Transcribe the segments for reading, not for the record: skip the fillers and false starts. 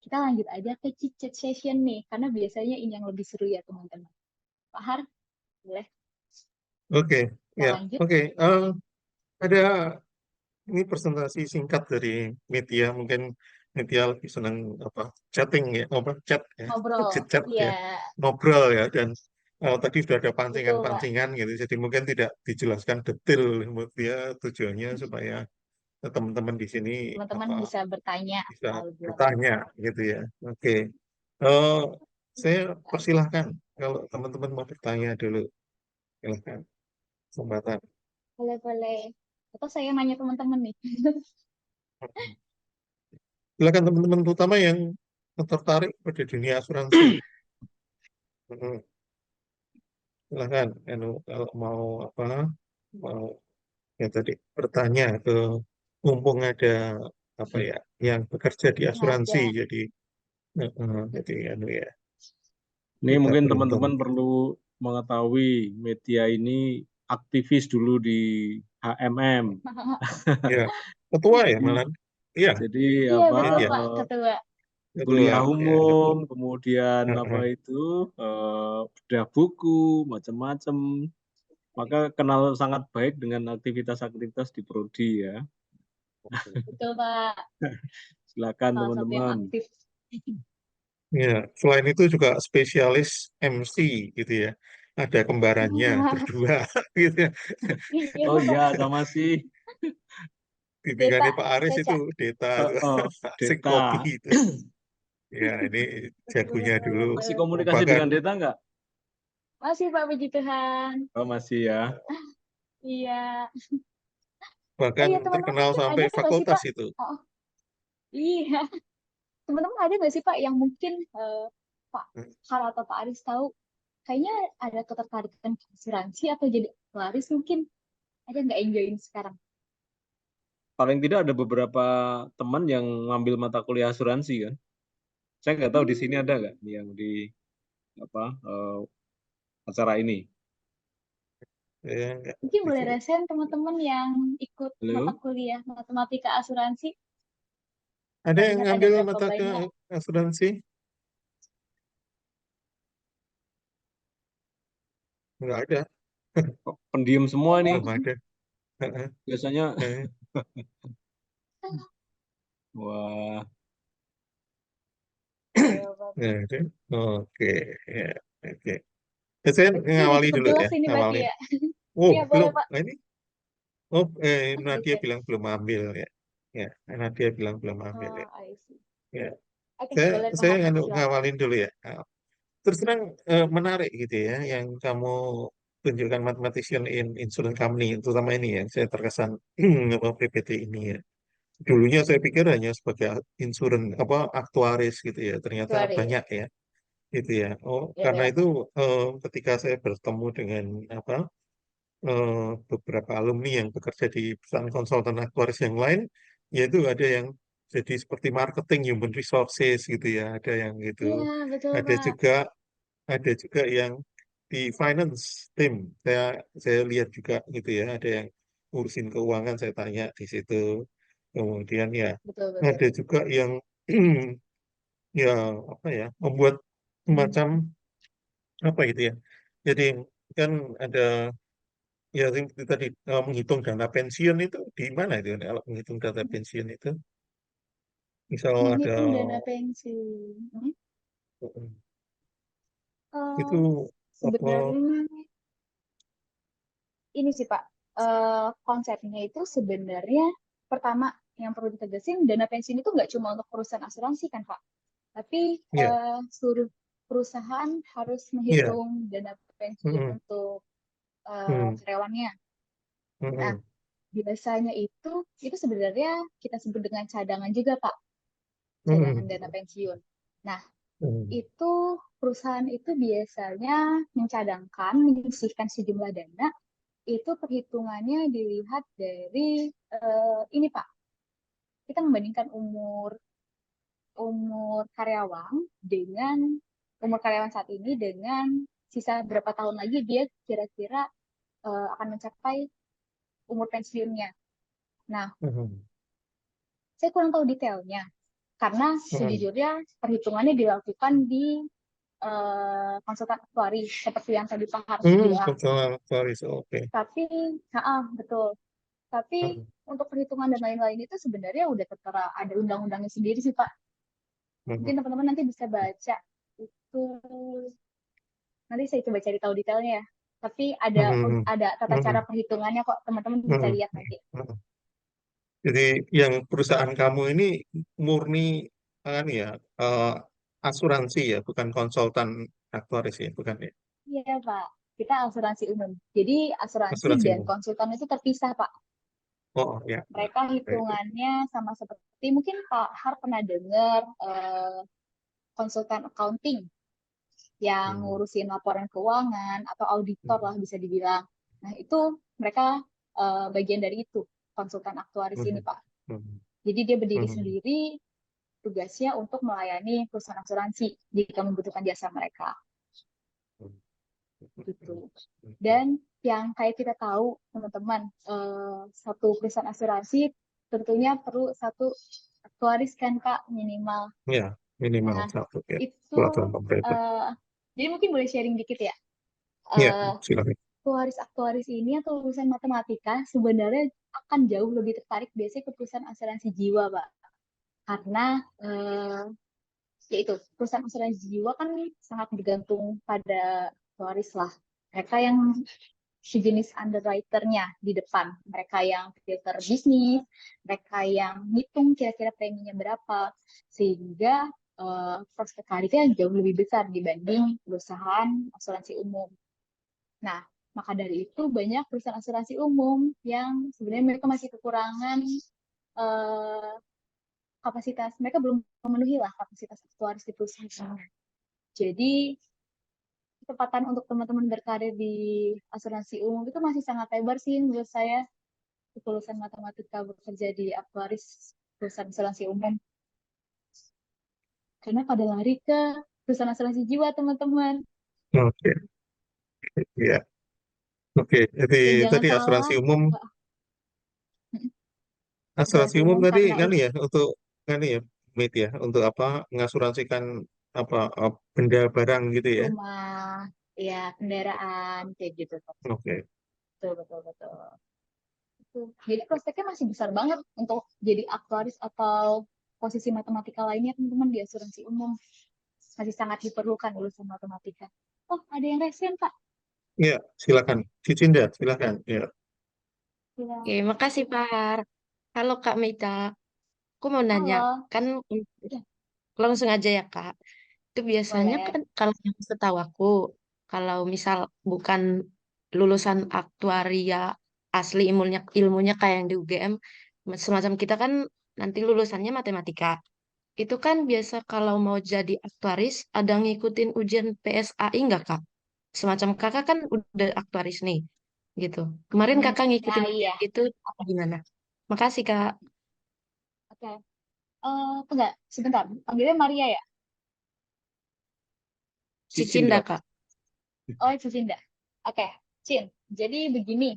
kita lanjut aja ke chit chat session nih, karena biasanya ini yang lebih seru ya teman-teman. Pak Har, boleh Oke, kita ya, lanjut? oke. Ada ini presentasi singkat dari Media. Mungkin Media lebih senang apa chatting ya, apa chat ya, Ngobrol. chat Iya, ya, ngobrol ya. Dan tadi sudah ada betul Pak. pancingan-pancingan gitu. Jadi mungkin tidak dijelaskan detail. Dia tujuannya supaya teman-teman di sini Teman-teman apa bisa bertanya bisa hal lebih lanjut. bertanya gitu ya. Oke, Eh, saya Baik. persilahkan kalau teman-teman mau bertanya dulu, silahkan kesempatan. Boleh, boleh. Atau saya nanya teman-teman nih. Silakan teman-teman terutama yang tertarik pada dunia asuransi. Mm, Silakan, kalau mau apa, mau ya tadi bertanya ke mumpung ada apa ya, yang bekerja di Yang asuransi, ada. jadi ya Ini kita mungkin beruntung. teman-teman perlu mengetahui Media ini aktivis dulu di HMM. Ya, ketua ya Jadi, malah. Iya, jadi Iya, apa betul media Pak, ketua. ketua kuliah ya umum, ketua. kemudian apa Heeh. itu bedah buku, macam-macam. Maka kenal sangat baik dengan aktivitas-aktivitas di Prodi ya. Betul Pak, Silakan salah satu yang teman-teman. aktif. Ya, selain itu juga spesialis MC gitu ya. Ada kembarannya berdua gitu ya. Iya Oh Pak, iya, sama sih. Deta, Bimbingannya Pak Aris itu Caca. Deta itu asik kopi Deta. itu. Ya, ini Betul, jagonya dulu. Masih betul. komunikasi Bahkan dengan Deta nggak? Masih Pak, puji Tuhan. Oh masih ya. Iya. Oh bahkan iya, teman-teman terkenal mungkin ada sampai nggak sih fakultas Pak? itu. Oh, iya. Teman-teman ada nggak sih Pak yang mungkin Pak Har atau Pak Aris tahu kayaknya ada ketertarikan ke asuransi atau jadi pelaris mungkin ada nggak yang join sekarang? Paling tidak ada beberapa teman yang ngambil mata kuliah asuransi kan. Saya nggak tahu di sini ada Hmm, nggak yang di apa acara ini. Enggak, mungkin di boleh sini. resen teman-teman yang ikut mata Halo? kuliah matematika asuransi. Ada Saya yang lihat ada ngambil berapa mata ke banyak. asuransi? Enggak ada, Kok pendiam semua Ada. nih. belum ada. Biasanya Eh, wah nggak ada. Oke, ya, oke. Saya Berarti udah ngawali cukup dulu jelas ya, ini berarti ngawalin. ya. Oh, Iya boleh belum. Pak. Nah, ini, oh, Nadia Oke. bilang belum ambil ya. Ya, Nadia bilang belum ambil ya. Oh, I see. Ya, Oke, saya boleh Pak saya Har. Silakan. ngawalin dulu ya. Terus terang menarik gitu ya, yang kamu tunjukkan mathematician in insurance company, terutama ini ya, saya terkesan apa PPT ini ya. Dulunya saya pikir hanya sebagai insurance apa aktuaris gitu ya, ternyata banyak Tuaris. ya, gitu ya. Oh, Ya karena banyak itu Pak. ketika saya bertemu dengan apa beberapa alumni yang bekerja di perusahaan konsultan aktuaris yang lain, yaitu ada yang jadi seperti marketing human resources gitu ya, ada yang gitu, Iya, betul ada Pak. juga ada juga yang di finance team. Saya lihat juga gitu ya, ada yang ngurusin keuangan, saya tanya di situ. Kemudian ya Betul, betul. ada juga yang ya apa ya, membuat semacam apa gitu ya. Jadi kan ada ya itu tadi menghitung dana pensiun itu di mana itu kalau menghitung dana pensiun itu misal ada Menghitung dana pensiun. itu Eh, apa. sebenarnya ini sih Pak, konsepnya itu sebenarnya pertama yang perlu ditegasin dana pensiun itu nggak cuma untuk perusahaan asuransi kan Pak, tapi Iya, seluruh perusahaan harus iya. menghitung dana pensiun Mm-mm, untuk mm, karyawannya. Nah, mm-mm, biasanya itu sebenarnya kita sebut dengan cadangan juga Pak, cadangan mm-mm, dana pensiun. Nah, mm, itu perusahaan itu biasanya mencadangkan, menyisihkan sejumlah dana itu perhitungannya dilihat dari ini Pak, kita membandingkan umur umur karyawan dengan umur karyawan saat ini dengan sisa berapa tahun lagi dia kira-kira akan mencapai umur pensiunnya. Nah, mm. saya kurang tahu detailnya, Karena sejujurnya perhitungannya dilakukan di konsultan aktuari seperti yang tadi Pak Harus bilang. Konsultan aktuaris, oke. Tapi, betul. Tapi untuk perhitungan dan lain-lain itu sebenarnya udah tertera, ada undang-undangnya sendiri sih Pak. Mungkin teman-teman nanti bisa baca itu. Nanti saya coba cari tahu detailnya ya. Tapi ada tata cara perhitungannya kok, teman-teman bisa lihat nanti. Jadi yang perusahaan kamu ini murni ya asuransi ya, bukan konsultan aktuaris ya, bukan ya? Iya Pak, kita asuransi umum. Jadi asuransi Asuransi dan umum. konsultan itu terpisah Pak. Oh ya. Mereka hitungannya sama seperti mungkin Pak Har pernah dengar konsultan accounting yang ngurusin laporan keuangan atau auditor lah bisa dibilang. Nah itu mereka bagian dari itu, konsultan aktuaris ini Pak. Jadi dia berdiri sendiri, tugasnya untuk melayani perusahaan asuransi jika membutuhkan jasa mereka. Gitu. Dan yang kayak kita tahu teman-teman, satu perusahaan asuransi tentunya perlu satu aktuaris kan Kak minimal. Ya, minimal Nah, satu ya. itu Peraturan pemerintah. jadi mungkin boleh sharing dikit ya. Ya, silakan. Aktuaris ini atau lulusan matematika sebenarnya akan jauh lebih tertarik biasanya ke perusahaan asuransi jiwa, Pak. Karena yaitu perusahaan asuransi jiwa kan sangat bergantung pada aktuaris lah. Mereka yang sejenis underwriter-nya di depan. Mereka yang filter bisnis, mereka yang ngitung kira-kira preminya berapa. Sehingga prospek karirnya jauh lebih besar dibanding perusahaan asuransi umum. Nah, maka dari itu banyak perusahaan asuransi umum yang sebenarnya mereka masih kekurangan kapasitas. Mereka belum memenuhi lah kapasitas aktuaris di perusahaan. Jadi, kesempatan untuk teman-teman berkarir di asuransi umum itu masih sangat lebar sih menurut saya. Lulusan matematika bekerja di aktuaris perusahaan asuransi umum. Karena pada lari ke perusahaan asuransi jiwa, teman-teman. Oke. Ya. Oke, Dan jadi jangan tadi salah, asuransi umum tadi karena kan ya untuk kan ya Mit ya untuk apa mengasuransikan apa benda barang gitu ya. rumah, ya kendaraan, kayak gitu. Oke. Betul, betul, betul. Jadi prospeknya masih besar banget untuk jadi aktuaris atau posisi matematika lainnya teman-teman di asuransi umum. Masih sangat diperlukan lulusan matematika. Oh, ada yang resen, Pak. Ya, silakan. Cicinda, silakan. Ya. Ya. Oke, makasih Pak Har. Halo Kak Mita, aku mau nanya, Halo. kan Ya, langsung aja ya Kak. Itu biasanya boleh. kan kalau yang setahu aku, kalau misal bukan lulusan aktuaria asli ilmunya kayak yang di UGM, semacam kita kan nanti lulusannya matematika. Itu kan biasa kalau mau jadi aktuaris ada ngikutin ujian PSAI nggak Kak? Semacam kakak kan udah aktuaris nih, gitu. Kemarin kakak ngikutin Nah, iya. ujian itu apa gimana? Makasih Kak. Oke. Enggak, sebentar. Panggilnya Maria ya? Cicinda Cicinda. Kak. Oh, Cicinda. Oke, Cin. Jadi begini,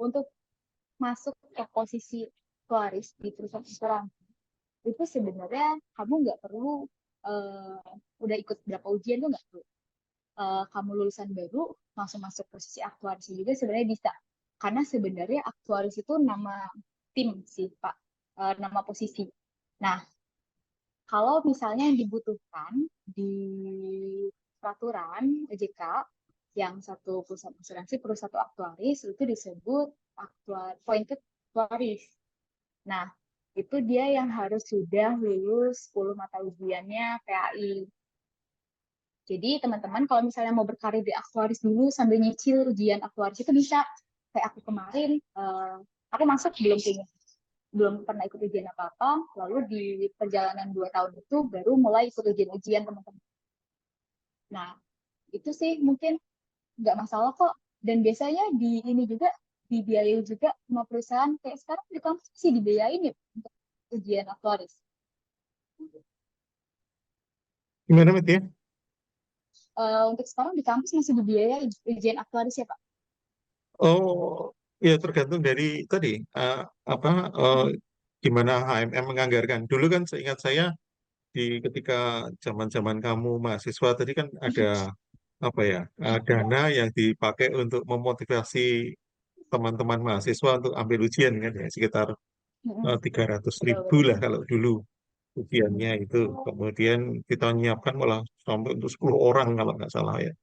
untuk masuk ke posisi aktuaris di perusahaan asuransi, itu sebenarnya kamu nggak perlu udah ikut berapa ujian tuh nggak perlu. Kamu lulusan baru langsung masuk posisi aktuaris juga sebenarnya bisa. Karena sebenarnya aktuaris itu nama tim sih Pak, nama posisi. Nah, kalau misalnya yang dibutuhkan di peraturan OJK yang satu perusahaan asuransi perlu satu aktuaris itu disebut appointed aktuaris. Nah, itu dia yang harus sudah lulus 10 mata ujiannya PAI. Jadi teman-teman kalau misalnya mau berkarir di aktuaris dulu sambil nyicil ujian aktuaris itu bisa. Kayak aku kemarin, aku masuk belum pernah ikut ujian apa-apa, lalu di perjalanan 2 tahun itu baru mulai ikut ujian-ujian teman-teman. Nah, itu sih mungkin nggak masalah kok. Dan biasanya di ini juga dibiayai juga sama perusahaan. Kayak sekarang di kampus sih dibiayain ya untuk ujian aktuaris. Gimana Mit ya? Untuk sekarang di kampus masih dibiayai ujian aktuaris ya Pak? Oh, ya tergantung dari tadi apa gimana HMM menganggarkan. Dulu kan seingat saya ketika zaman-zaman kamu mahasiswa tadi kan ada apa ya dana yang dipakai untuk memotivasi teman-teman mahasiswa untuk ambil ujian kan ya sekitar Mm-mm. 300.000 Betul-betul. lah kalau dulu ujiannya itu. Kemudian kita menyiapkan malah sampai untuk 10 orang kalau nggak salah ya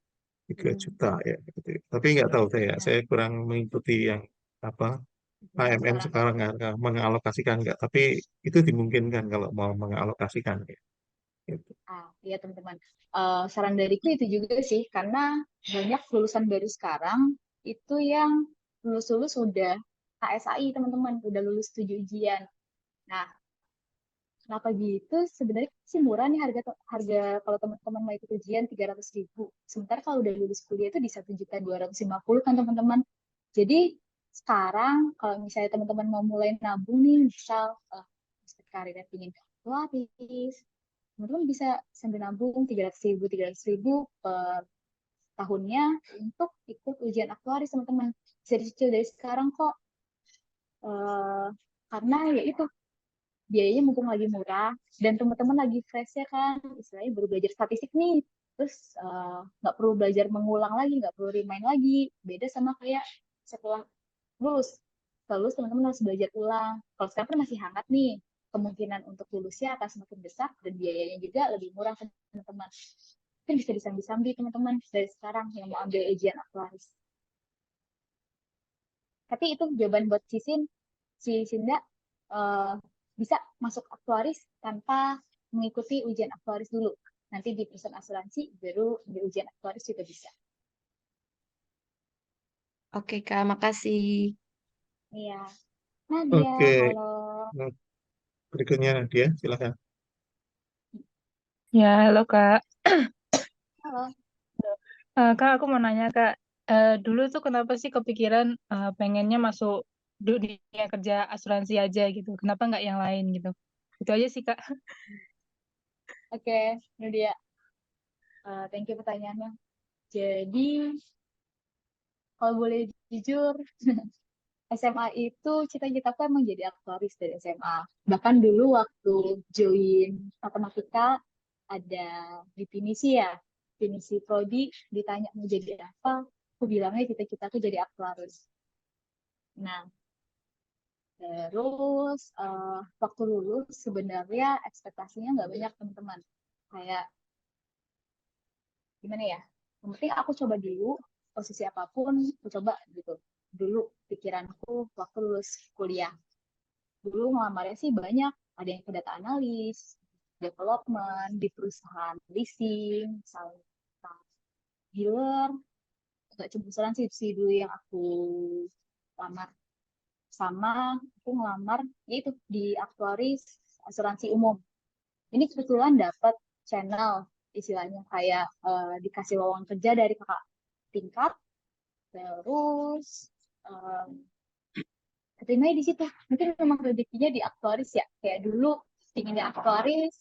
3 juta ya gitu. Tapi nggak tahu Ya, saya kurang mengikuti yang apa HMM sekarang. sekarang nggak mengalokasikan nggak. Tapi itu dimungkinkan kalau mau mengalokasikan ya. Gitu. Iya teman-teman. Saran dariku itu juga sih, karena banyak lulusan baru sekarang itu yang lulus-lulus udah KSAI teman-teman, udah lulus 7 ujian. Nah, kenapa gitu? Sebenarnya sih murah nih harga harga kalau teman-teman mau ikut ujian 300.000. Sementara kalau udah lulus kuliah itu di 1.250.000 kan teman-teman. Jadi sekarang kalau misalnya teman-teman mau mulai nabung nih, misal karirnya ingin aktuaris, teman-teman bisa sambil nabung 300.000 per tahunnya untuk ikut ujian aktuaris teman-teman. Bisa dicicil dari sekarang kok. Eh, karena ya itu biayanya mumpung lagi murah dan teman-teman lagi fresh ya kan, istilahnya baru belajar statistik nih, terus nggak perlu belajar mengulang lagi, nggak perlu remind lagi, beda sama kayak setelah lulus. Setelah lulus teman-teman harus belajar ulang. Kalau sekarang kan masih hangat nih, kemungkinan untuk lulusnya akan semakin besar dan biayanya juga lebih murah kan teman-teman. Mungkin bisa disambi-sambi teman-teman dari sekarang yang mau ambil ujian aktuaris. Tapi itu jawaban buat si Sinda eh, bisa masuk aktuaris tanpa mengikuti ujian aktuaris dulu. Nanti di perusahaan asuransi baru di ujian aktuaris juga bisa. Oke, Kak, makasih. Iya. Nadia, Oke, halo. berikutnya Nadia, silakan. Ya, halo Kak. Halo. Kak, aku mau nanya Kak, dulu tuh kenapa sih kepikiran pengennya masuk dunia kerja asuransi aja gitu? Kenapa nggak yang lain gitu? Itu aja sih Kak. Oke, Nadia. Thank you pertanyaannya. Jadi, kalau boleh jujur, SMA itu cita-citaku emang jadi aktuaris dari SMA. Bahkan dulu waktu join matematika ada definisi ya, definisi prodi, ditanya mau jadi apa, aku bilangnya cita-citaku jadi aktuaris. Nah, terus waktu lulus sebenarnya ekspektasinya nggak banyak teman-teman. Kayak gimana ya? Yang penting aku coba dulu, posisi apapun aku coba gitu. Dulu pikiranku waktu lulus kuliah. Dulu ngelamarnya sih banyak, ada yang ke data analis, development di perusahaan leasing, misalnya dealer, nggak cuma asuransi sih dulu yang aku lamar. Sama aku ngelamar yaitu di aktuaris asuransi umum. Ini kebetulan dapat channel istilahnya kayak dikasih lowongan kerja dari kakak tingkat, terus um, keterima di situ. Mungkin memang rezekinya di aktuaris ya. Kayak dulu inginnya aktuaris,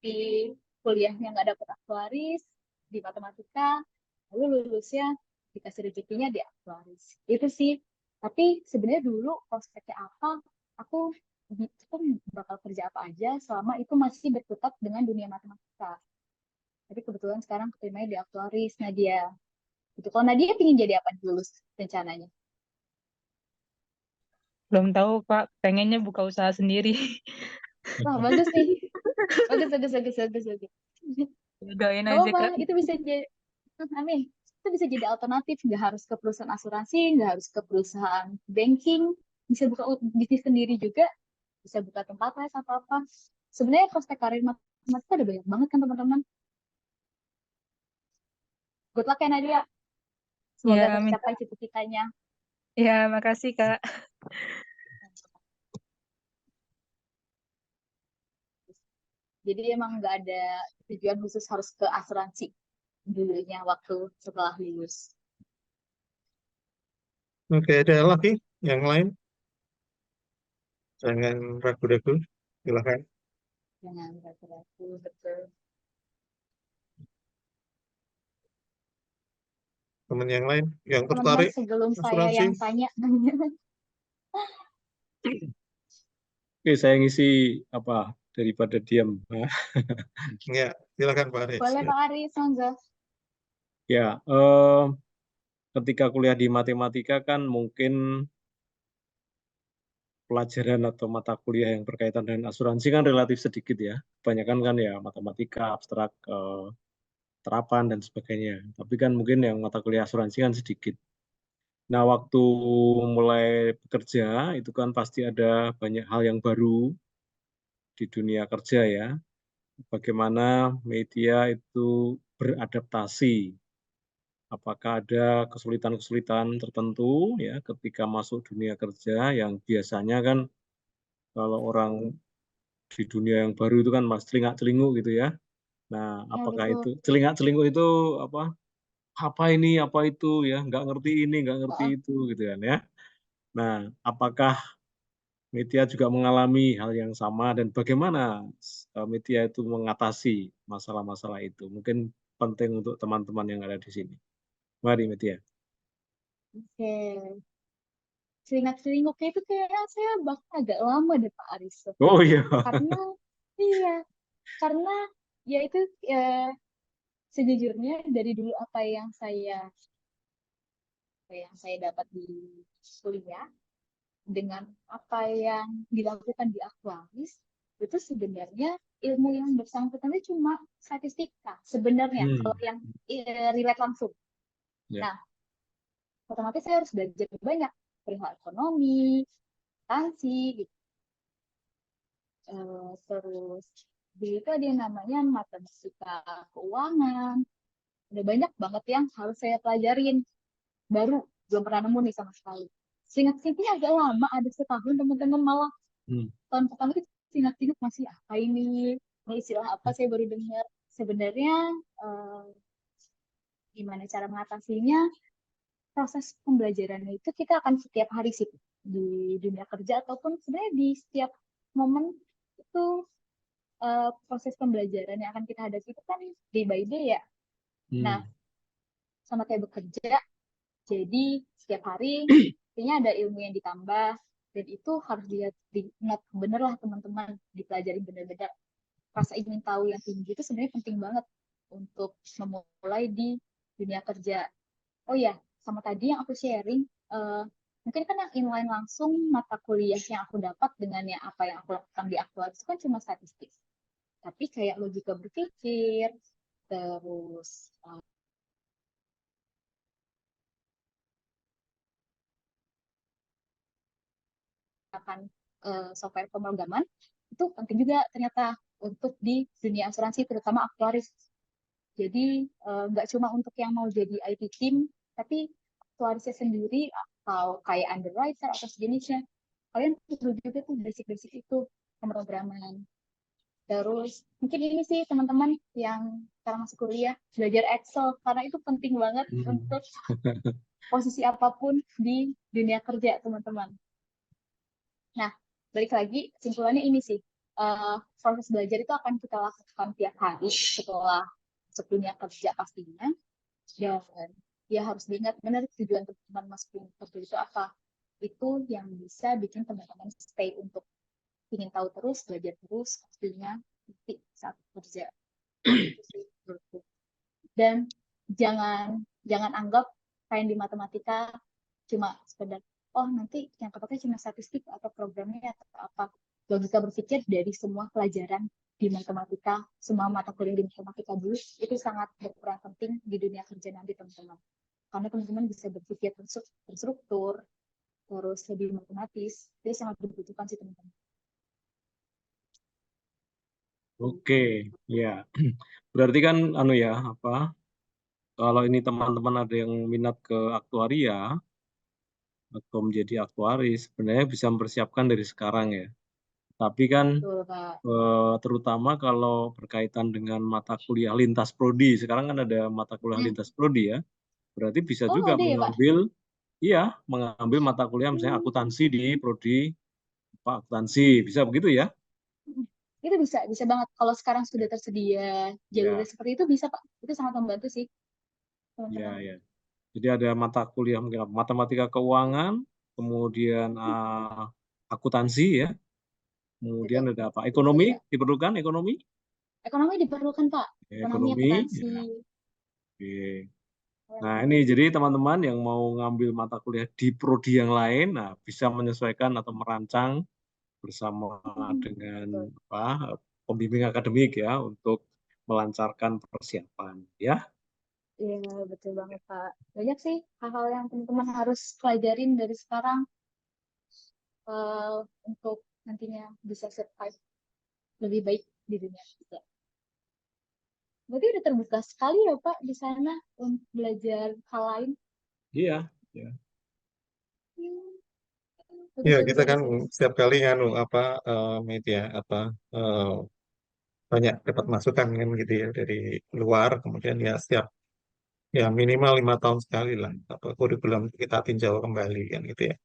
di kuliahnya nggak dapet aktuaris, di matematika, lalu lulusnya dikasih rezekinya di aktuaris. Itu sih. Tapi sebenarnya dulu prospeknya apa, aku itu bakal kerja apa aja selama itu masih berkutat dengan dunia matematika. Tapi kebetulan sekarang keterimanya di aktuaris, Nadia. Itu kalau Nadia ingin jadi apa lulus rencananya? Belum tahu Kak, pengennya buka usaha sendiri. Wah, bagus nih. Bagus, bagus, bagus, bagus, bagus. Doain Gak aja apa-apa, Kak. itu bisa jadi, amin. Itu bisa jadi alternatif, nggak harus ke perusahaan asuransi, nggak harus ke perusahaan banking, bisa buka bisnis sendiri juga, bisa buka tempat les atau apa. Sebenarnya prospek karir matematika ada banyak banget kan teman-teman. Good luck ya Nadia, semoga Ya, minta. tercapai cita-citanya. Ya, makasih Kak. Jadi emang nggak ada tujuan khusus harus ke asuransi dulunya waktu setelah lulus. Oke, ada lagi yang lain? Jangan ragu-ragu, silakan. Jangan ragu-ragu, betul. Teman yang lain yang Teman-teman tertarik sebelum saya asuransi? yang tanya, Oke, saya ngisi apa daripada diam. Nah, Ya, silakan Pak Aris. Boleh Pak Aris, monggo. ya, ketika kuliah di matematika kan mungkin pelajaran atau mata kuliah yang berkaitan dengan asuransi kan relatif sedikit ya. Kebanyakan kan ya matematika, abstrak, terapan dan sebagainya. Tapi kan mungkin yang mata kuliah asuransi kan sedikit. Nah, waktu mulai bekerja itu kan pasti ada banyak hal yang baru di dunia kerja ya. Bagaimana media itu beradaptasi. Apakah ada kesulitan-kesulitan tertentu ya ketika masuk dunia kerja yang biasanya kan kalau orang di dunia yang baru itu kan mas celingak-celinguk gitu ya. Nah, Ya, apakah betul. itu celingak-celinguk itu apa ini, apa itu ya, nggak ngerti ini, nggak ngerti Heeh. itu gitu kan ya. Nah, apakah media juga mengalami hal yang sama dan bagaimana media itu mengatasi masalah-masalah itu? Mungkin penting untuk teman-teman yang ada di sini. Mari media. Oke. Celingak-celinguknya itu kayaknya saya bahkan agak lama deh Pak Aris. Oh iya. Karena, iya, karena ya itu sejujurnya dari dulu apa yang saya dapat di kuliah dengan apa yang dilakukan di aktuaris itu sebenarnya ilmu yang bersangkutan itu cuma statistika sebenarnya kalau Hmm. yang relate langsung. Ya. Nah, otomatis saya harus belajar banyak perihal ekonomi, akuntansi, gitu. Terus dulu itu ada yang namanya matematika keuangan. Ada banyak banget yang harus saya pelajarin. Baru belum pernah nemu nih sama sekali. Singkat-singkatnya agak lama, ada setahun teman-teman malah Hmm. tahun pertama itu singkat-singkat masih apa ini istilah apa saya baru dengar. Sebenarnya eh, gimana cara mengatasinya? Proses pembelajarannya itu kita akan setiap hari sih di dunia kerja ataupun sebenarnya di setiap momen itu proses pembelajaran yang akan kita hadapi itu kan day by day ya. Nah, Hmm. sama kayak bekerja, jadi setiap hari kayaknya ada ilmu yang ditambah dan itu harus diingat bener lah teman-teman, dipelajari bener-bener. Rasa ingin tahu yang tinggi itu sebenarnya penting banget untuk memulai di dunia kerja. Oh ya, sama tadi yang aku sharing, eh, mungkin kan yang inline langsung mata kuliah yang aku dapat dengan yang apa yang aku lakukan di aktual itu kan cuma statistik. Tapi kayak logika berpikir, terus akan software pemrograman, itu penting juga ternyata untuk di dunia asuransi, terutama aktuaris. Jadi nggak cuma untuk yang mau jadi IT team, tapi aktuarisnya sendiri atau kayak underwriter atau sejenisnya, kalian perlu juga tuh basic-basic itu pemrograman. Terus mungkin ini sih teman-teman yang sekarang masih kuliah, belajar Excel karena itu penting banget Hmm. untuk posisi apapun di dunia kerja teman-teman. Nah, balik lagi kesimpulannya ini sih, proses belajar itu akan kita lakukan tiap hari setelah masuk dunia kerja pastinya. Dan ya harus diingat benar tujuan teman-teman masuk dunia kerja itu apa. Itu yang bisa bikin teman-teman stay untuk ingin tahu terus, belajar terus, pastinya nanti saat kerja. Dan jangan anggap kayak di matematika cuma sekedar oh nanti yang kepake cuma statistik atau programnya atau apa. Logika berpikir dari semua pelajaran di matematika, semua mata kuliah di matematika dulu itu sangat berperan penting di dunia kerja nanti teman-teman. Karena teman-teman bisa berpikir terstruktur, terus lebih matematis, jadi sangat dibutuhkan sih teman-teman. Oke, ya. Berarti kan anu ya, kalau ini teman-teman ada yang minat ke aktuaria atau menjadi aktuaris, sebenarnya bisa mempersiapkan dari sekarang ya. Tapi kan Betul, Kak. terutama kalau berkaitan dengan mata kuliah lintas prodi, sekarang kan ada mata kuliah lintas prodi ya. Berarti bisa Oh, juga ada ya, Pak? mengambil mata kuliah misalnya akuntansi di prodi akuntansi, bisa begitu ya? Itu bisa banget. Kalau sekarang sudah tersedia jalurnya Ya, seperti itu bisa, Pak. Itu sangat membantu sih, ya, teman-teman. ya. Jadi ada mata kuliah mungkin matematika keuangan, kemudian akuntansi ya, Kemudian Gitu. ada apa? Itu Ekonomi saja. diperlukan ekonomi? Ekonomi diperlukan, Pak. Ya, Ekonomi, ekonomi. akuntansi. Ya. Oke. Nah, ini jadi teman-teman yang mau ngambil mata kuliah di prodi yang lain, nah bisa menyesuaikan atau merancang bersama dengan Betul. apa pembimbing akademik ya untuk melancarkan persiapan ya. Iya, betul banget, Pak. Banyak sih hal-hal yang teman-teman harus pelajarin dari sekarang untuk nantinya bisa survive lebih baik di dunia kerja. Berarti udah terbuka sekali ya, Pak, di sana untuk belajar hal lain. Iya, ya. Bagus, Ya, bagus, kita kan bagus, bagus. setiap kali nganu apa media apa banyak dapat masukan kan gitu ya dari luar, kemudian ya setiap ya minimal 5 tahun sekali lah apa kurikulum kita tinjau kembali kan gitu ya.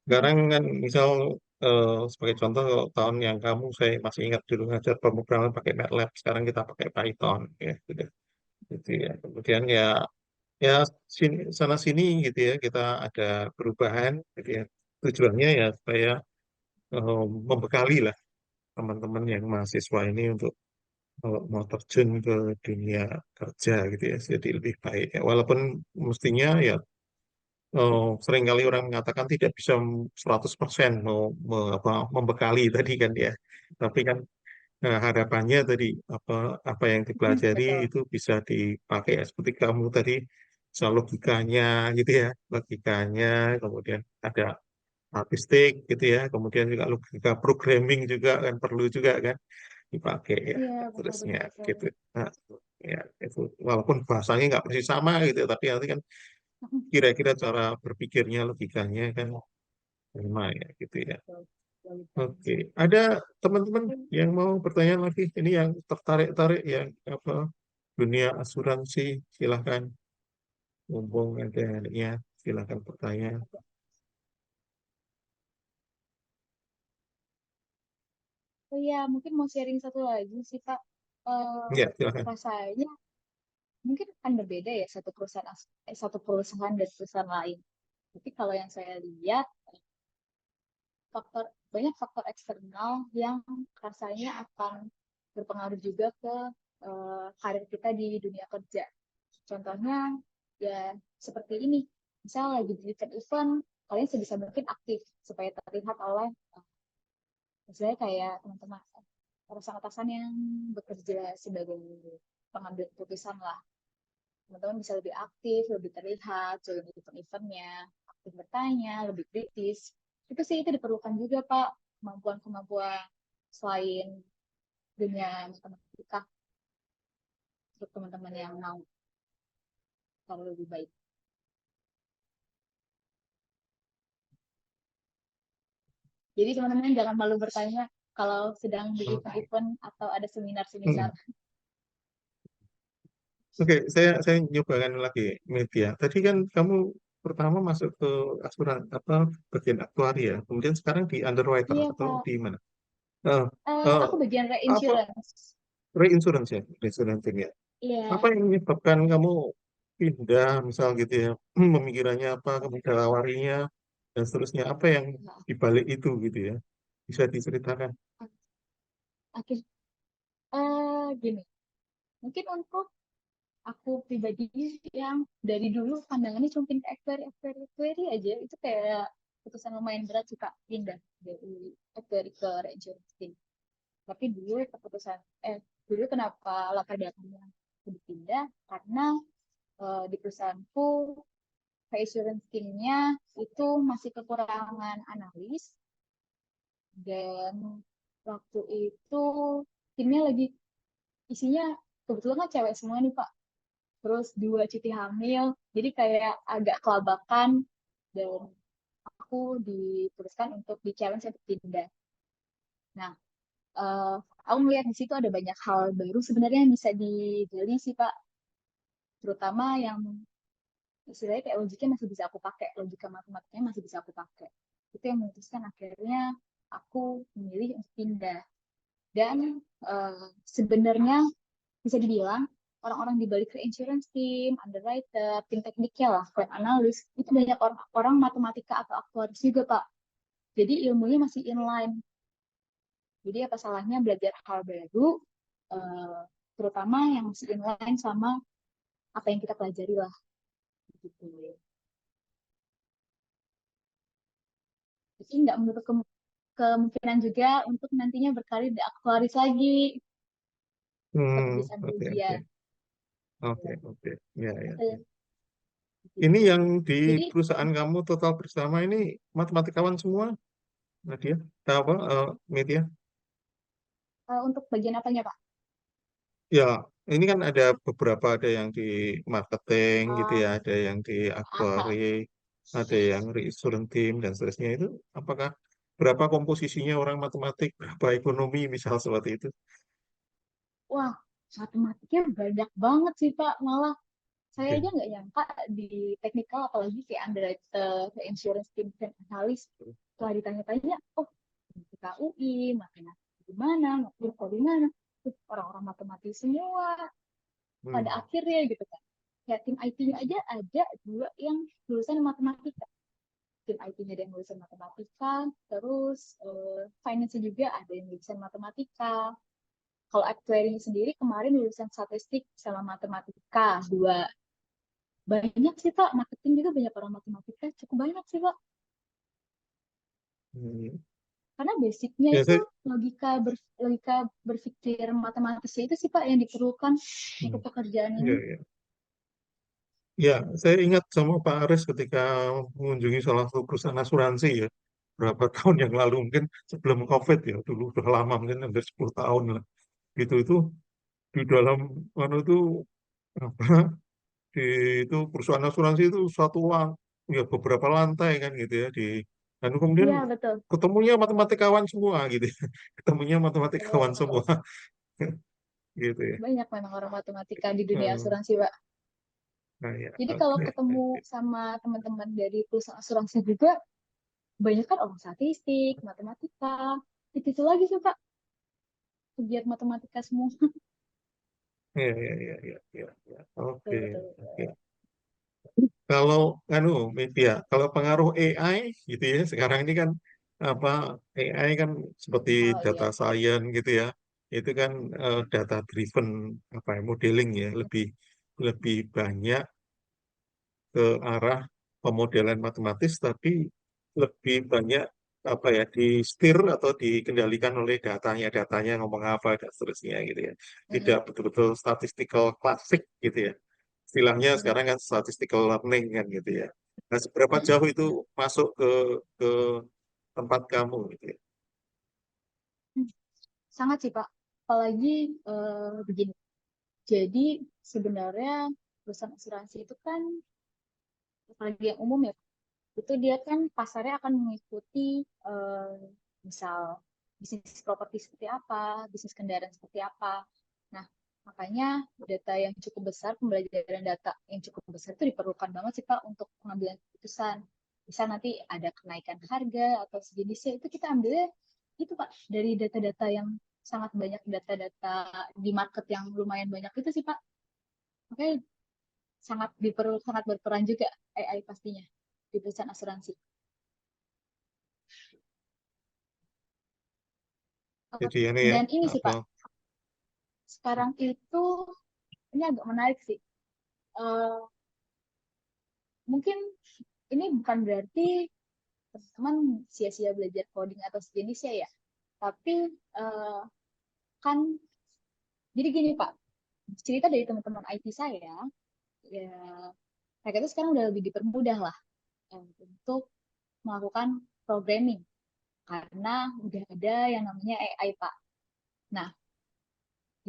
Sekarang kan misal sebagai contoh kalau tahun yang kamu saya masih ingat dulu ngajar pemrograman pakai MATLAB, sekarang kita pakai Python ya gitu. Gitu ya. Kemudian ya sini, sana sini gitu ya kita ada perubahan gitu ya. Tujuannya ya supaya membekali lah teman-teman yang mahasiswa ini untuk kalau mau terjun ke dunia kerja gitu ya jadi lebih baik ya. Walaupun mestinya ya seringkali orang mengatakan tidak bisa 100% membekali tadi kan ya. Tapi kan harapannya tadi apa yang dipelajari Betul. itu bisa dipakai ya. Seperti kamu tadi soal logikanya gitu ya, logikanya, kemudian ada statistik gitu ya, kemudian juga logika programming juga kan perlu juga kan dipakai ya, Iya, dan betul, seterusnya betul, betul. gitu. Nah, ya itu walaupun bahasanya nggak persis sama gitu, tapi nanti kan kira-kira cara berpikirnya, logikanya kan sama ya gitu ya. Betul, betul, betul. Oke, ada teman-teman yang mau bertanya lagi? Ini yang tertarik-tarik yang apa dunia asuransi, silahkan. Mumpung ada adiknya, silahkan bertanya. Oh iya, mungkin mau sharing satu lagi sih, Pak. Ya, silahkan. Rasanya mungkin akan berbeda ya satu perusahaan dan perusahaan lain. Tapi kalau yang saya lihat banyak faktor eksternal yang rasanya akan berpengaruh juga ke karir kita di dunia kerja. Contohnya ya seperti ini. Misal lagi di event, kalian sebisa mungkin aktif supaya terlihat oleh misalnya kayak teman-teman atasan-atasan yang bekerja sebagai pengambil keputusan lah. Teman-teman bisa lebih aktif, lebih terlihat, join event-eventnya, aktif bertanya, lebih kritis. Itu sih itu diperlukan juga, Pak, kemampuan-kemampuan selain dunia matematika untuk teman-teman yang mau kalau lebih baik. Jadi teman-teman jangan malu bertanya kalau sedang di event-event atau ada seminar-seminar. Oke, saya nyobakan lagi media. Tadi kan kamu pertama masuk ke apa bagian aktuari ya, kemudian sekarang di underwriter Iya, atau Pak. di mana? Eh, eh, Aku bagian apa reinsurance. reinsurance ya, reinsurance ya. Apa Iya. yang menyebabkan kamu pindah misal gitu ya, pemikirannya apa, kemudian tawarinya dan seterusnya. Apa yang dibalik itu gitu ya? Bisa diceritakan? Oke. Gini. Mungkin untuk aku pribadi yang dari dulu pandangannya cuma pindah actuary aja itu kayak keputusan lumayan berat sih Kak pindah dari actuary ke reinsurance team. Tapi dulu kenapa latar belakangnya aku pindah karena di perusahaanku reinsurance teamnya itu masih kekurangan analis dan waktu itu timnya lagi isinya kebetulan kan cewek semua nih Pak terus 2 cuti hamil jadi kayak agak kelabakan dan aku diteruskan untuk di challenge untuk pindah. Nah, aku melihat di situ ada banyak hal baru sebenarnya yang bisa digali sih Pak, terutama yang istilahnya kayak logiknya masih bisa aku pakai, logika matematikanya masih bisa aku pakai. Itu yang memutuskan akhirnya aku memilih untuk pindah. Dan sebenarnya bisa dibilang orang-orang di balik reinsurance team, underwriter, tim tekniknya lah, claim analyst, itu banyak orang matematika atau aktuaris juga, Pak. Jadi ilmunya masih inline. Jadi apa salahnya belajar hal baru, terutama yang masih inline sama apa yang kita pelajari lah, gitu. Jadi nggak menutup kemungkinan juga untuk nantinya berkarir di aktuaris lagi, seperti Hmm, bisa oke, ujian. oke. Ya, ya. Gitu. Ini yang di Jadi perusahaan kamu total bersama ini matematikawan semua, Nadia? Apa, media? untuk bagian apanya, Pak? Ya, ini kan ada beberapa, ada yang di marketing gitu ya, Uh, ada yang di aha. aktuari, ada yang reinsurance team dan seterusnya. Itu apakah berapa komposisinya orang matematik, berapa ekonomi, misal seperti itu? Wah, matematiknya banyak banget sih, Pak. Malah saya Oke. aja nggak nyangka di teknikal, apalagi kayak underwriter, kayak insurance team dan analis. Setelah ditanya-tanya, oh, matematika UI, matematika gimana, matematika di mana? Orang-orang matematis semua pada Hmm. akhirnya gitu kan. Kayak tim IT-nya aja ada dua yang lulusan matematika. Tim IT-nya ada yang lulusan matematika, terus finance juga ada yang lulusan matematika. Kalau actuary sendiri kemarin lulusan statistik sama matematika dua. Banyak sih Pak, marketing juga banyak orang matematika, cukup banyak sih Pak. Hmm. Karena basicnya Ya, itu logika berpikir matematisnya itu sih Pak yang diperlukan untuk pekerjaan ya, ini. ya. Ya, saya ingat sama Pak Aris ketika mengunjungi salah satu perusahaan asuransi ya, berapa tahun yang lalu, mungkin sebelum COVID ya, dulu udah lama, mungkin hampir 10 tahun lah. Itu di dalam mana itu apa di itu perusahaan asuransi itu ya beberapa lantai kan gitu ya dan kemudian Iya betul. ketemunya matematikawan semua gitu ya. Ketemunya matematikawan Betul. semua gitu ya. Banyak memang orang matematika di dunia Hmm, asuransi Pak. nah ya, Jadi kalau oke. ketemu sama teman-teman dari perusahaan asuransi juga, banyak kan orang statistik, matematika, itu lagi sih Pak, kegiatan matematika semua. Ya. Oke, Betul, betul, oke. betul. Kalau media, kalau pengaruh AI gitu ya, sekarang ini kan apa AI kan seperti Oh data iya. science gitu ya, itu kan data driven apa ya modeling ya, lebih lebih banyak ke arah pemodelan matematis, tapi lebih banyak apa ya di setir atau dikendalikan oleh datanya ngomong apa dan seterusnya gitu ya, tidak Mm-mm. betul-betul statistical klasik gitu ya. Istilahnya Mm-mm. sekarang kan statistical learning kan gitu ya. Nah, seberapa Mm-mm. jauh itu Benar. masuk ke tempat kamu gitu ya? Hmm, sangat sih Pak. Apalagi begini. Jadi sebenarnya perusahaan asuransi itu kan, apalagi yang umum ya, itu dia kan pasarnya akan mengikuti misal bisnis properti seperti apa, bisnis kendaraan seperti apa. Nah, makanya data yang cukup besar, pembelajaran data yang cukup besar itu diperlukan banget sih Pak untuk pengambilan keputusan. Bisa nanti ada kenaikan harga atau sejenisnya, itu kita ambilnya itu Pak dari data-data yang sangat banyak, data-data di market yang lumayan banyak itu sih Pak. Makanya sangat berperan juga AI pastinya di perusahaan asuransi. Jadi ini ya Dan ini sih apa? Pak, sekarang itu ini agak menarik sih. Eh, Mungkin ini bukan berarti teman-teman sia-sia belajar coding atau sejenisnya ya. Tapi eh, kan, jadi gini Pak, cerita dari teman-teman IT saya, ya mereka itu sekarang udah lebih dipermudah lah untuk melakukan programming karena udah ada yang namanya AI Pak. Nah,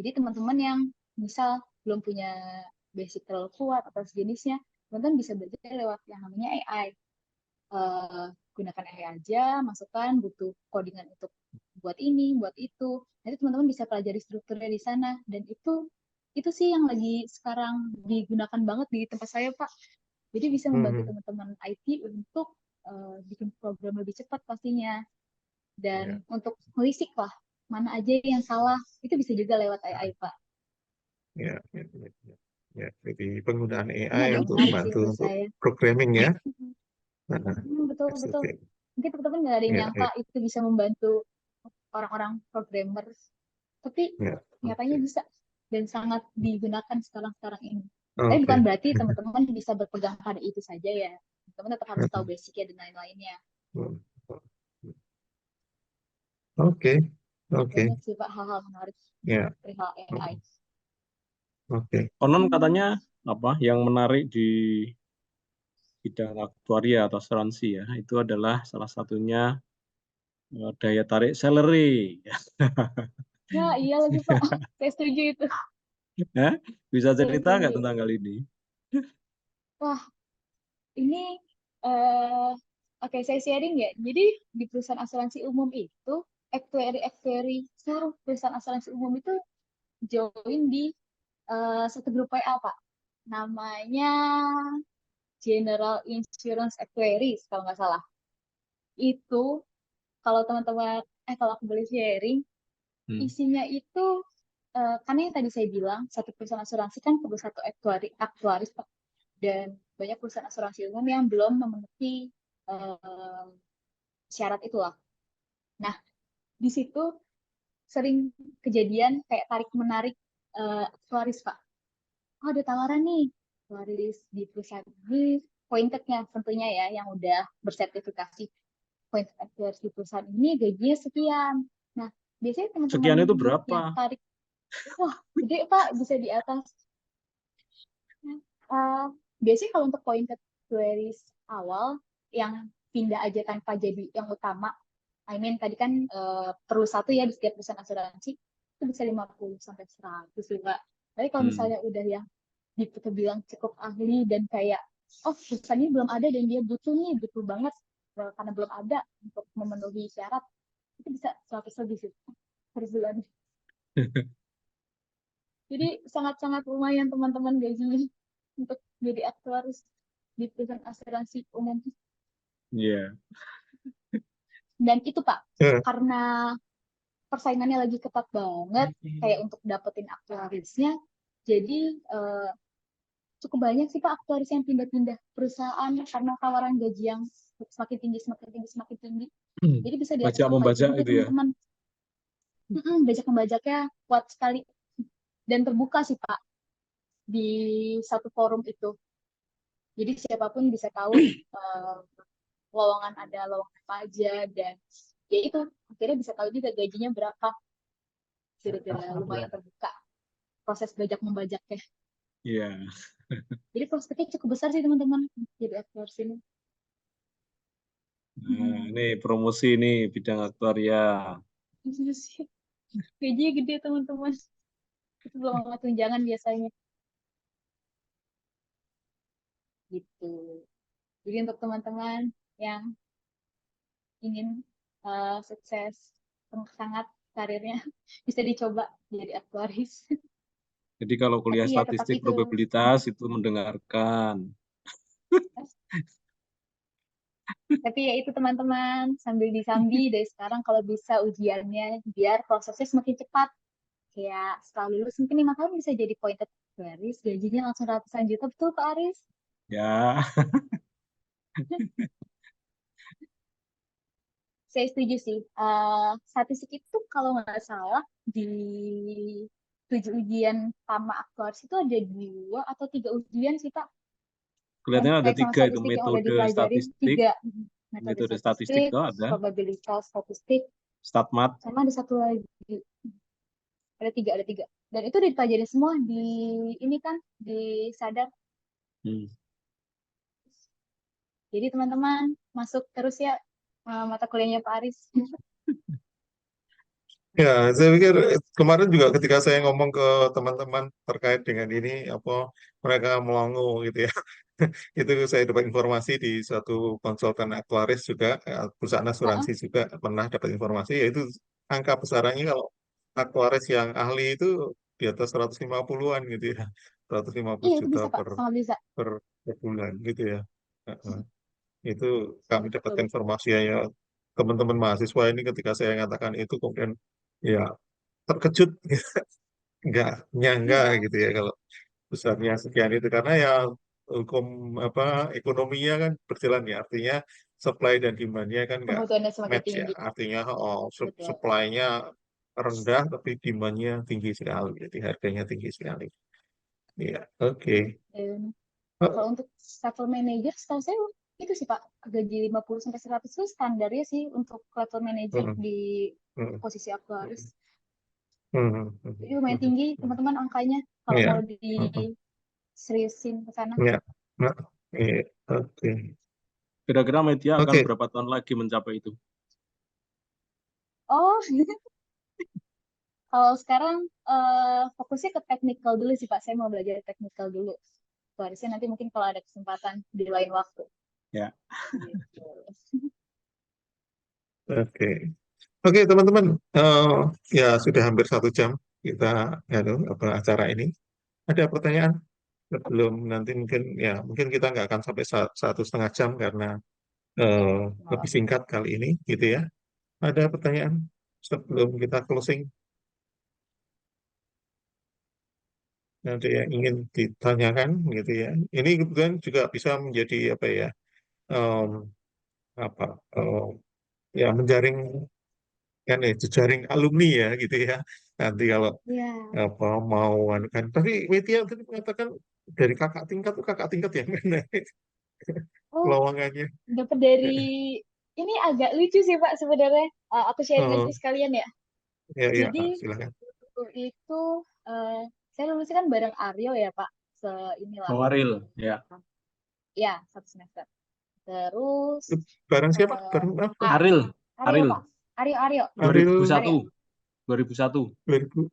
jadi teman-teman yang misal belum punya basic terlalu kuat atau sejenisnya, teman-teman bisa belajar lewat yang namanya AI. Gunakan AI aja, masukkan butuh codingan untuk buat ini, buat itu. Nanti teman-teman bisa pelajari strukturnya di sana. Dan itu sih yang lagi sekarang digunakan banget di tempat saya, Pak. Jadi bisa membantu Hmm, teman-teman IT untuk bikin program lebih cepat pastinya. ya, Dan untuk melisik lah, mana aja yang salah, itu bisa juga lewat AI, Pak. ya. Ya, jadi penggunaan Ini AI agak untuk menarik sih membantu menurut untuk saya. programming ya. Nah, Betul, it's betul. okay. Mungkin teman-teman nggak ada yang Ya, nyangka ya. itu bisa membantu orang-orang programmer, tapi Ya, nyatanya oke. bisa dan sangat digunakan sekarang-sekarang ini. Tapi bukan Oke. berarti teman-teman bisa berpegang pada itu saja ya. Teman tetap harus tahu basicnya dan lain-lainnya. Oke, oke, Banyak sih Pak hal-hal menarik ya, perihal AI. oke. Konon katanya apa yang menarik di bidang aktuaria atau asuransi ya, itu adalah salah satunya daya tarik salary. Ya iya lagi Pak, saya setuju itu. Hah? Bisa Saya cerita nggak setuju. tentang hal ini? Wah, ini eh oke saya sharing ya. Jadi di perusahaan asuransi umum itu actuary seluruh perusahaan asuransi umum itu join di satu grup WA Pak. Namanya General Insurance Actuaries kalau nggak salah. Itu kalau teman-teman kalau aku boleh sharing, Hmm. isinya itu karena yang tadi saya bilang satu perusahaan asuransi kan perlu satu aktuaris Pak. Dan banyak perusahaan asuransi umum yang belum memenuhi eh, syarat itulah. Nah, di situ sering kejadian kayak tarik menarik aktuaris Pak. Oh, ada tawaran nih aktuaris di perusahaan ini, pointednya tentunya ya yang udah bersertifikasi. Point aktuaris di perusahaan ini gajinya sekian. Nah, biasanya teman-teman Sekian itu berapa? yang tarik, wah gede Pak, bisa di atas. Eh, biasanya kalau untuk pointed queries awal yang pindah aja tanpa jadi yang utama, I mean tadi kan perlu satu ya di setiap perusahaan asuransi, itu bisa 50 sampai 100 sih Pak. Tapi kalau Hmm. misalnya udah yang kita bilang cukup ahli dan kayak, oh perusahaan ini belum ada dan dia butuh nih, butuh banget karena belum ada untuk memenuhi syarat, itu bisa 100 lebih sih per bulan. Jadi sangat-sangat lumayan teman-teman gajinya untuk jadi aktuaris di perusahaan asuransi umum. Iya. Dan itu Pak, Ya, karena persaingannya lagi ketat banget, kayak untuk dapetin aktuarisnya, jadi cukup banyak sih Pak aktuaris yang pindah-pindah perusahaan karena tawaran gaji yang semakin tinggi, semakin tinggi, semakin tinggi. Jadi bisa di atas Bajak angka itu membajak juga itu ya. teman-teman. Bajak membajaknya kuat sekali dan terbuka sih Pak di satu forum itu. Jadi siapapun bisa tahu lowongan ada lowongan apa aja dan ya itu akhirnya bisa tahu juga gajinya berapa gara-gara lumayan terbuka proses bajak membajaknya. Iya. Jadi prospeknya cukup besar sih teman-teman jadi aktuaris ini. Nah, ini promosi nih bidang aktuaria. Gajinya gede teman-teman. Itu belum sama tunjangan biasanya. Gitu. Jadi untuk teman-teman yang ingin sukses sangat karirnya bisa dicoba jadi aktuaris. Jadi kalau kuliah Tapi ya tetap statistik itu. probabilitas itu mendengarkan. Tapi ya itu teman-teman, sambil disambi dari sekarang kalau bisa ujiannya biar prosesnya semakin cepat. Kayak setelah lulus mungkin 5 tahun bisa jadi pointed Aris, gajinya langsung ratusan juta, betul Pak Aris? Ya, Saya setuju sih. Statistik itu kalau nggak salah di 7 ujian sama aktuaris itu ada 2 atau 3 ujian sih Pak. Yang kelihatannya ada terkait sama 3 itu statistik yang udah metode dipelajarin statistik. 3. Metode Metode statistik statistik, tuh ada. probabilitas statistik, Statmat. sama ada satu lagi. Ada tiga. Dan itu udah dipelajarin semua di ini kan, di Sadar. Hmm. Jadi teman-teman masuk terus ya mata kuliahnya Pak Aris. ya, saya pikir kemarin juga ketika saya ngomong ke teman-teman terkait dengan ini, apa mereka melongo gitu ya. Itu saya dapat informasi di suatu konsultan aktuaris juga, perusahaan Heeh. asuransi juga pernah dapat informasi, yaitu angka besarannya kalau aktuaris yang ahli itu di atas 150-an gitu ya, 150 Iya itu juta bisa Pak, sangat bisa. per, per bulan gitu ya. Heeh. Itu kami dapat Betul, betul. informasi ya, teman-teman mahasiswa ini ketika saya katakan itu kemudian ya terkejut, nggak nyangka Iya, gitu ya kalau besarnya sekian itu karena ya hukum apa ekonominya kan berjalan ya, artinya supply dan demand-nya kan nggak Kebutuhannya semakin match ya. tinggi. Artinya Betul. supply-nya rendah tapi demand-nya tinggi sekali. Jadi harganya tinggi sekali. Iya, oke. Dan Oh, kalau untuk level manager, setahu saya itu sih Pak, gaji 50 sampai 100 itu standarnya sih untuk level manager mm, di mm, posisi aktuaris. mm, Jadi lumayan tinggi teman-teman angkanya kalau Iya, mau mm, diseriusin ke sana. iya, nah, iya, oke. Kira-kira media akan Oke, berapa tahun lagi mencapai itu? Oh, kalau sekarang fokusnya ke technical dulu sih Pak. Saya mau belajar technical dulu. Harusnya nanti mungkin kalau ada kesempatan di lain waktu. Ya. Gitu. oke. Oke, teman-teman. Ya, sudah hampir 1 jam kita acara ini. Ada pertanyaan? Sebelum nanti mungkin kita nggak akan sampai 1,5 jam karena lebih singkat kali ini, gitu ya. Ada pertanyaan sebelum kita closing? Ada yang ingin ditanyakan, gitu ya. Ini kebetulan juga bisa menjadi apa ya? em, apa? Ya menjaring kan ya jejaring alumni ya, gitu ya. Nanti kalau Ya, apa mau kan. Tapi Metia tadi mengatakan dari kakak tingkat yang mana oh lowongannya. dapat dari ini agak lucu sih Pak sebenarnya. Aku sharing aja Oh, sekalian ya. ya, ya, Jadi silakan. waktu itu eh, saya lulusnya kan bareng Aryo ya Pak. Inilah. Bawaril, ya. Ya, satu semester. Terus Barang siapa? eh, Barang apa? Aril, Aryo Aril, Pak. Aryo. Ariel 2001, Aryo. 2001.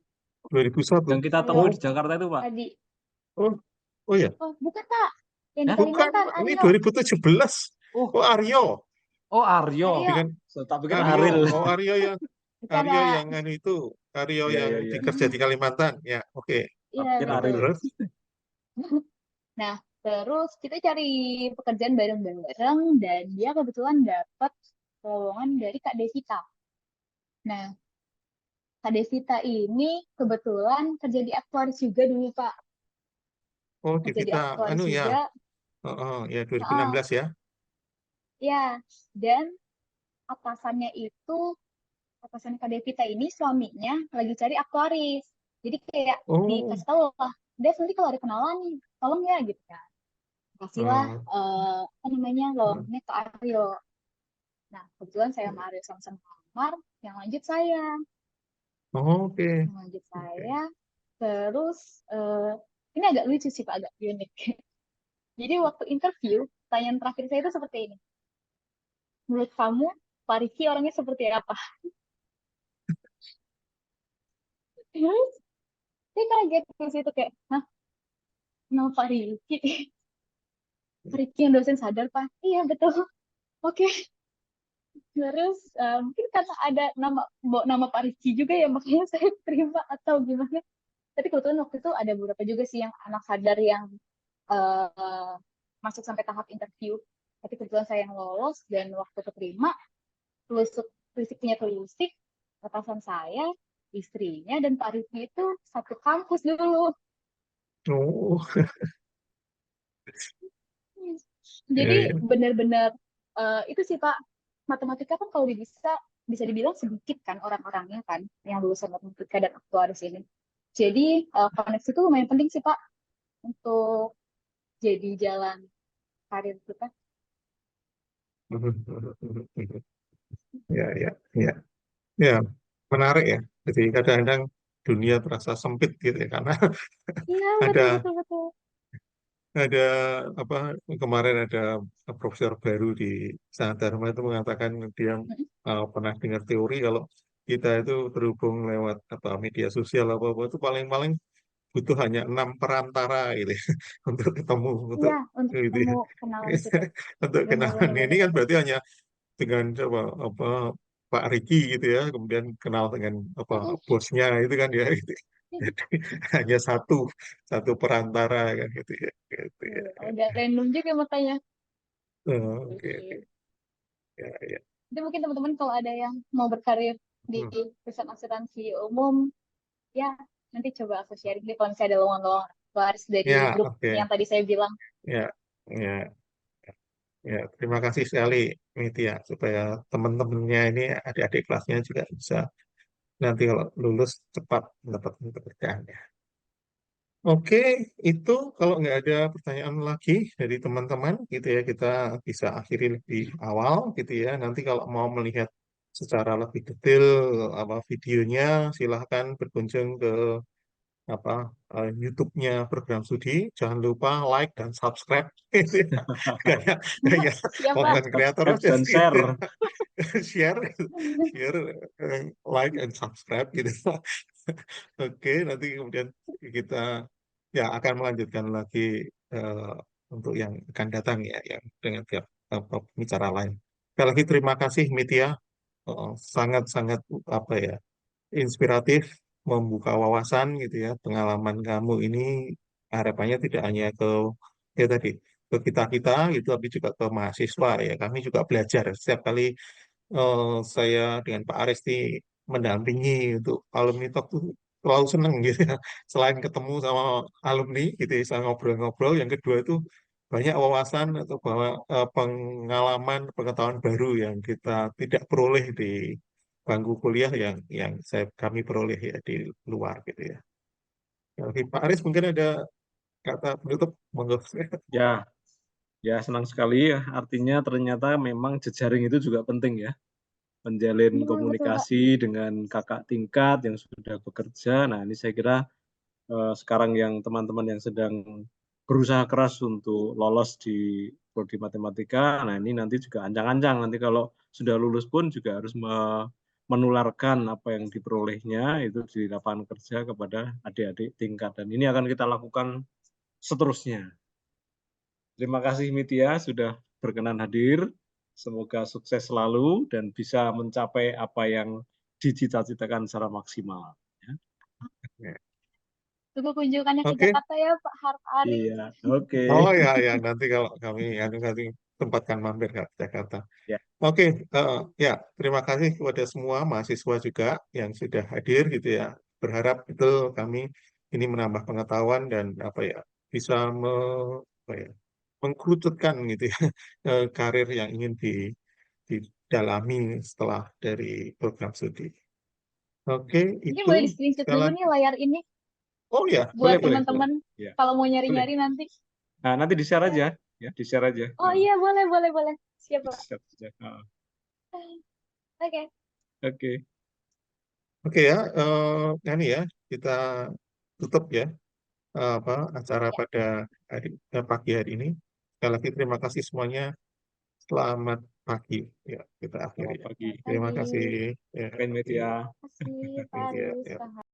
2001. Yang kita Aryo temui Oh, di Jakarta itu, Pak. tadi. oh, oh ya. Oh, bukan Pak. Yang di Hah? Bukan, Kalimantan, ini Aryo. 2017. Oh, Oh, Aryo. oh Aryo. Aryo. Dengan Tak pikir Aryo. Aril. Oh, Aryo yang Bukan Pak. itu. Aryo Iya, yang iya, iya. kerja di Kalimantan. Ya, oke. Tak Iya, pikir betul. Aril. Terus? Nah, terus kita cari pekerjaan bareng-bareng dan dia kebetulan dapat lowongan dari Kak Devita. Nah, Kak Devita ini kebetulan kerja di aktuaris juga dulu, Pak. Oh, di Kerja di kita, aktuaris ya. juga. Ya, Heeh, 2016 ya. ya, dan atasannya itu, atasan Kak Devita ini suaminya lagi cari aktuaris. Jadi kayak Oh, dikasih tahu lah, Dev nanti kalau ada kenalan nih, tolong ya gitu kan. Kasihlah eh, apa namanya eh, lowongannya ke Aryo. Nah, kebetulan saya sama Aryo sama-sama kamar, yang lanjut saya. oke. Yang lanjut Oke. saya. Terus, ini agak lucu sih Pak, agak unik. Jadi waktu interview, pertanyaan terakhir saya itu seperti ini. Menurut kamu, Pak Riki orangnya seperti apa? Terus, saya kaget di situ kayak, hah, nama Pak Riki? Pak Riki yang dosen sadar, Pak? Iya, betul. Oke. Terus, mungkin karena ada bawa nama Pak Riki juga ya, makanya saya terima atau gimana. Tapi kebetulan waktu itu ada beberapa juga sih yang anak sadar yang eh, masuk sampai tahap interview. Tapi kebetulan saya yang lolos dan waktu keterima, telusuk punya telusik, atasan saya, istrinya dan Pak Rifki itu satu kampus dulu. Oh, ya, Jadi ya. benar-benar itu sih Pak, matematika kan kalau bisa dibilang sedikit kan orang-orangnya kan yang lulusan matematika dan aktuaris ini. Jadi koneksi itu lumayan penting sih Pak untuk jadi jalan karir kita. Ya, ya, ya. Ya, menarik ya. Jadi kadang-kadang dunia terasa sempit gitu ya, karena Iya, betul, ada betul, betul. ada apa kemarin ada profesor baru di Sana Dharma itu mengatakan dia pernah dengar teori kalau kita itu terhubung lewat media sosial apa itu paling-paling butuh hanya 6 perantara gitu ya, untuk ketemu untuk Iya, untuk gitu ya. ketemu kenalan kita. Untuk Benar, kenalan benar, ini benar, kan benar. berarti hanya dengan apa Pak Riki gitu ya, kemudian kenal dengan bosnya itu kan ya gitu. Jadi hanya satu perantara kan gitu ya. Gitu ya. Agak random juga makanya. Oh, oke, oke. Oke. Ya, ya. Jadi mungkin teman-teman kalau ada yang mau berkarir di Hmm. perusahaan asuransi umum, ya nanti coba aku sharing deh kalau misalnya ada lowongan-lowongan baris dari Ya, grup oke. yang tadi saya bilang. Ya, ya. Ya, terima kasih sekali Nitya supaya teman-temannya ini adik-adik kelasnya juga bisa nanti kalau lulus cepat mendapatkan pekerjaan ya. Oke, itu kalau nggak ada pertanyaan lagi dari teman-teman gitu ya, kita bisa akhiri lebih awal gitu ya. Nanti kalau mau melihat secara lebih detail apa videonya, silahkan berkunjung ke apa YouTube-nya Program Studi. Jangan lupa like dan subscribe gitu ya. Kayak kayak Siap, Pak. content creator Subscribe aja dan sih. share. Share, share, like and subscribe gitu. Oke, nanti kemudian kita ya akan melanjutkan lagi eh, untuk yang akan datang ya, yang dengan tiap pembicara lain. Sekali lagi terima kasih Mitya. Sangat-sangat apa ya, inspiratif, membuka wawasan gitu ya. Pengalaman kamu ini harapannya tidak hanya ke ya tadi ke kita-kita gitu, tapi juga ke mahasiswa ya. Kami juga belajar setiap kali saya dengan Pak Aresti mendampingi untuk alumni talk tuh terlalu seneng gitu ya. Selain ketemu sama alumni gitu ya, saya ngobrol-ngobrol. Yang kedua itu banyak wawasan atau bahwa pengalaman, pengetahuan baru yang kita tidak peroleh di bangku kuliah yang kami peroleh ya di luar gitu ya. Oke, Pak Aris mungkin ada kata penutup, monggo. Ya, ya senang sekali ya. Artinya ternyata memang jejaring itu juga penting ya. Menjalin Betul, Pak. komunikasi dengan kakak tingkat yang sudah bekerja. Nah, ini saya kira sekarang yang teman-teman yang sedang berusaha keras untuk lolos di prodi matematika, nah ini nanti juga ancang-ancang nanti kalau sudah lulus pun juga harus menularkan apa yang diperolehnya itu di lapangan kerja kepada adik-adik tingkat, dan ini akan kita lakukan seterusnya. Terima kasih Mitya sudah berkenan hadir. Semoga sukses selalu dan bisa mencapai apa yang dicita-citakan secara maksimal. Tunggu kunjungannya ke Oke. Jakarta ya, Pak Hartari. Iya, oke. Oh ya, nanti kalau kami nanti tempatkan mampir ke Jakarta. Ya. Oke, ya terima kasih kepada semua mahasiswa juga yang sudah hadir gitu ya. Berharap betul kami ini menambah pengetahuan dan apa ya bisa apa ya, mengkerucutkan gitu ya karir yang ingin didalami setelah dari program studi. Oke, Ini itu boleh di-screenshot sekali dulu lagi. nih layar ini Oh ya, Boleh, buat boleh. teman-teman Ya, kalau mau boleh. nyari-nyari nanti. Nah, nanti di-share aja, ya, di-share aja. Oh iya, boleh. Siap, Pak. Di-share aja. Oke. Oke. Oke ya, ini ya kita tutup ya apa acara Ya. pada pagi hari ini. Sekali lagi terima kasih semuanya. Selamat pagi. Ya, kita akhiri. Selamat pagi. Terima Pagi. kasih. Ya, Media. Terima kasih, Pak Media, Aris. ya. Pak